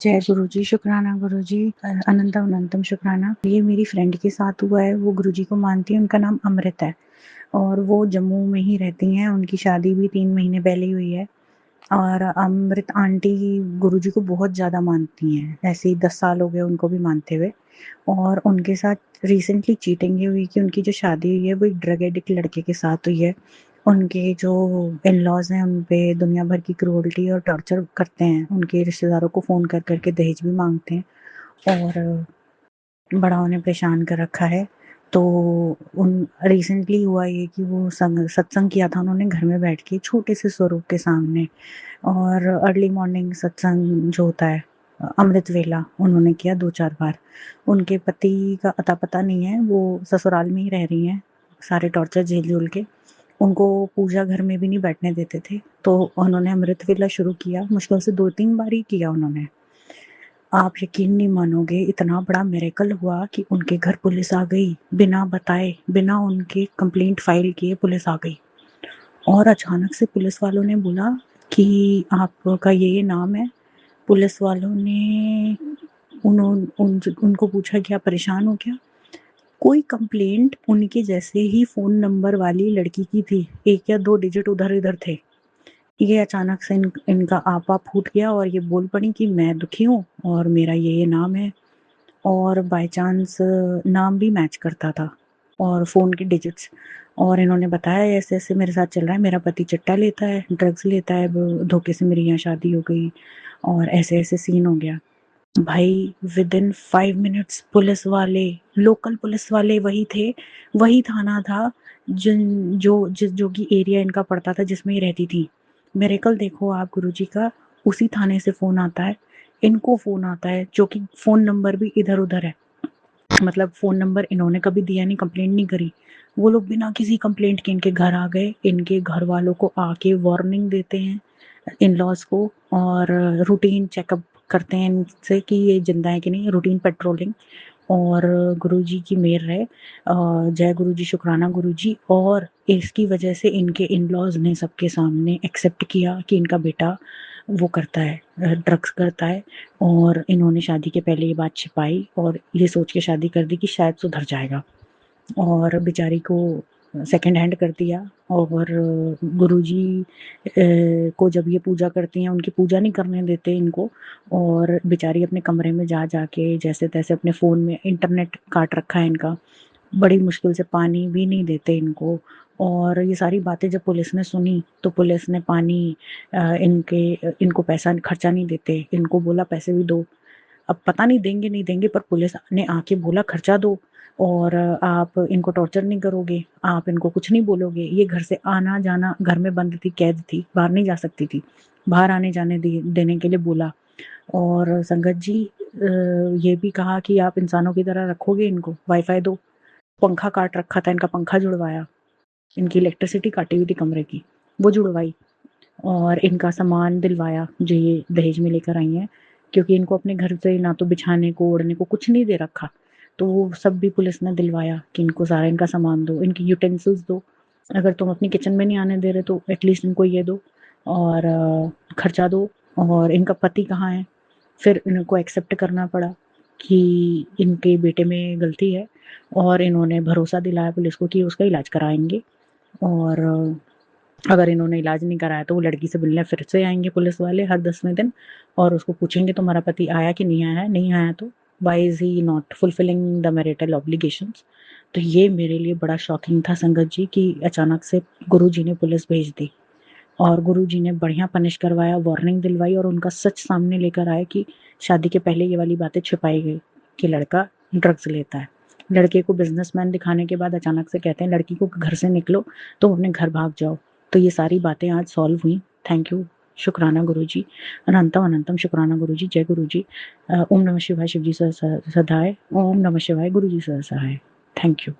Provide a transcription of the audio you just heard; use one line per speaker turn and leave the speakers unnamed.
जय गुरुजी, शुक्राना गुरुजी, अनंतम अनंतम शुक्राना। ये मेरी फ्रेंड के साथ हुआ है, वो गुरुजी को मानती है, उनका नाम अमृत है और वो जम्मू में ही रहती हैं। उनकी शादी भी 3 महीने पहले ही हुई है और अमृत आंटी गुरुजी को बहुत ज़्यादा मानती हैं। ऐसे ही 10 साल हो गए उनको भी मानते हुए। और उनके साथ रिसेंटली चीटिंग ये हुई कि उनकी जो शादी हुई है वो एक ड्रग एडिक्ट लड़के के साथ हुई है। उनके जो इन-लॉज़ हैं उन पे दुनिया भर की क्रूरटी और टॉर्चर करते हैं। उनके रिश्तेदारों को फ़ोन कर के दहेज भी माँगते हैं और बड़ा उन्हें परेशान कर रखा है। तो उन रिसेंटली हुआ ये कि वो सत्संग किया था उन्होंने घर में बैठ के छोटे से स्वरूप के सामने और अर्ली मॉर्निंग सत्संग जो होता है अमृत वेला उन्होंने किया 2-4 बार। उनके पति का अता पता नहीं है, वो ससुराल में ही रह रही हैं, सारे टॉर्चर झेल-झूल के। उनको पूजा घर में भी नहीं बैठने देते थे, तो उन्होंने अमृत वेला शुरू किया, मुश्किल से 2-3 बार ही किया उन्होंने। आप यकीन नहीं मानोगे, इतना बड़ा मिरेकल हुआ कि उनके घर पुलिस आ गई, बिना बताए, बिना उनके कंप्लेंट फाइल किए पुलिस आ गई। और अचानक से पुलिस वालों ने बोला कि आपका ये नाम है। पुलिस वालों ने उनको पूछा कि आप परेशान हो क्या? कोई कंप्लेंट उनके जैसे ही फ़ोन नंबर वाली लड़की की थी, 1 या 2 डिजिट उधर-इधर थे। ये अचानक से इनका आपा फूट गया और ये बोल पड़ी कि मैं दुखी हूँ और मेरा ये नाम है और बाय चांस नाम भी मैच करता था और फ़ोन के डिजिट्स। और इन्होंने बताया ऐसे-ऐसे मेरे साथ चल रहा है, मेरा पति चिट्टा लेता है, ड्रग्स लेता है, धोखे से मेरी यहाँ शादी हो गई और ऐसे-ऐसे सीन हो गया। भाई विदिन 5 मिनट्स पुलिस वाले, लोकल पुलिस वाले वही थे, वही थाना था जो कि एरिया इनका पड़ता था जिसमें ये रहती थी। मिरेकल देखो आप गुरुजी का, उसी थाने से फ़ोन आता है, इनको फ़ोन आता है जो कि फ़ोन नंबर भी इधर-उधर है। मतलब फ़ोन नंबर इन्होंने कभी दिया नहीं, कंप्लेंट नहीं करी। वो लोग बिना किसी कंप्लेंट के इनके घर आ गए, इनके घर वालों को आके वार्निंग देते हैं इन-लॉज़ को और रूटीन चेकअप करते हैं इनसे कि ये ज़िंदा है कि नहीं, रूटीन पेट्रोलिंग। और गुरुजी की मेहर है, जय गुरुजी शुक्राना गुरुजी। और इसकी वजह से इनके इन-लॉज़ ने सबके सामने एक्सेप्ट किया कि इनका बेटा वो करता है, ड्रग्स करता है। और इन्होंने शादी के पहले ये बात छिपाई और ये सोच के शादी कर दी कि शायद सुधर जाएगा और बेचारी को सेकंड हैंड कर दिया। और गुरुजी को जब ये पूजा करती हैं, उनकी पूजा नहीं करने देते इनको और बेचारी अपने कमरे में जा के जैसे-तैसे अपने फ़ोन में इंटरनेट काट रखा है इनका, बड़ी मुश्किल से पानी भी नहीं देते इनको। और ये सारी बातें जब पुलिस ने सुनी, तो पुलिस ने इनको पैसा खर्चा नहीं देते, इनको बोला पैसे भी दो। अब पता नहीं देंगे नहीं देंगे, पर पुलिस ने आके बोला खर्चा दो और आप इनको टॉर्चर नहीं करोगे, आप इनको कुछ नहीं बोलोगे। ये घर से आना-जाना, घर में बंद थी, कैद थी, बाहर नहीं जा सकती थी। बाहर आने-जाने देने के लिए बोला। और संगत जी ये भी कहा कि आप इंसानों की तरह रखोगे इनको, वाई-फाई दो। पंखा काट रखा था, इनका पंखा जुड़वाया, इनकी इलेक्ट्रिसिटी काटी हुई थी कमरे की, वो जुड़वाई। और इनका सामान दिलवाया जो ये दहेज में लेकर आई हैं, क्योंकि इनको अपने घर से ना तो बिछाने को, ओढ़ने को कुछ नहीं दे रखा। तो वो सब भी पुलिस ने दिलवाया कि इनको सारा इनका सामान दो, इनकी यूटेंसिल्स दो। अगर तुम अपनी किचन में नहीं आने दे रहे तो एटलीस्ट इनको ये दो और खर्चा दो। और इनका पति कहाँ है? फिर इनको एक्सेप्ट करना पड़ा कि इनके बेटे में गलती है और इन्होंने भरोसा दिलाया पुलिस को कि उसका इलाज कराएँगे। और अगर इन्होंने इलाज नहीं कराया तो वो लड़की से मिलने फिर से आएँगे पुलिस वाले हर 10वें दिन और उसको पूछेंगे तुम्हारा पति आया कि नहीं आया है? नहीं आया तो why is he not fulfilling the marital obligations. तो ये मेरे लिए बड़ा शॉकिंग था संगत जी कि अचानक से गुरुजी ने पुलिस भेज दी और गुरुजी ने बढ़िया पनिश करवाया, वार्निंग दिलवाई और उनका सच सामने लेकर आए कि शादी के पहले ये वाली बातें छिपाई गई कि लड़का ड्रग्स लेता है। लड़के को बिज़नेसमैन दिखाने के बाद अचानक से कहते हैं लड़की को घर से निकलो, तुम अपने घर भाग जाओ। तो ये सारी बातें आज सॉल्व हुई। थैंक यू, शुक्राना गुरुजी। अनंतम अनंतम शुक्राना गुरुजी। जय गुरुजी। ओम नमः शिवाय, शिव जी सहाय। ओम नमः शिवाय, गुरुजी सहाय। Thank you.